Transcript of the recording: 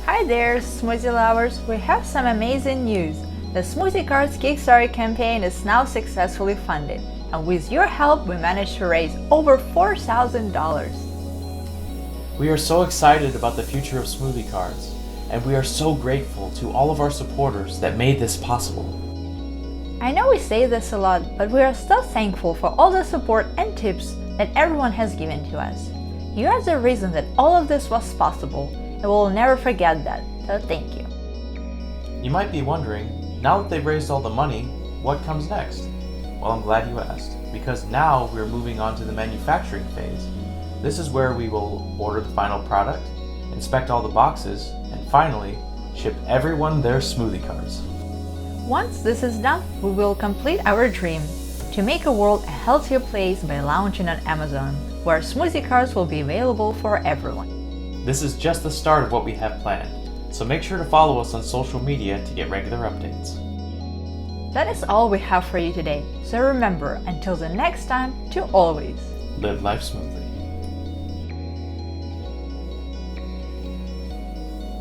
Hi there, smoothie lovers! We have some amazing news. The Smoothie Cards Kickstarter campaign is now successfully funded, and with your help, we managed to raise over $4,000. We are so excited about the future of Smoothie Cards, and we are so grateful to all of our supporters that made this possible. I know we say this a lot, but we are still thankful for all the support and tips that everyone has given to us. You are the reason that all of this was possible, and we will never forget that, so thank you. You might be wondering, now that they've raised all the money, what comes next? Well, I'm glad you asked, because now we're moving on to the manufacturing phase. This is where we will order the final product, inspect all the boxes, and finally, ship everyone their smoothie cards. Once this is done, we will complete our dream to make a world a healthier place by launching on Amazon, where smoothie cards will be available for everyone. This is just the start of what we have planned, so make sure to follow us on social media to get regular updates. That is all we have for you today, so remember, until the next time, to always Live life smoothly.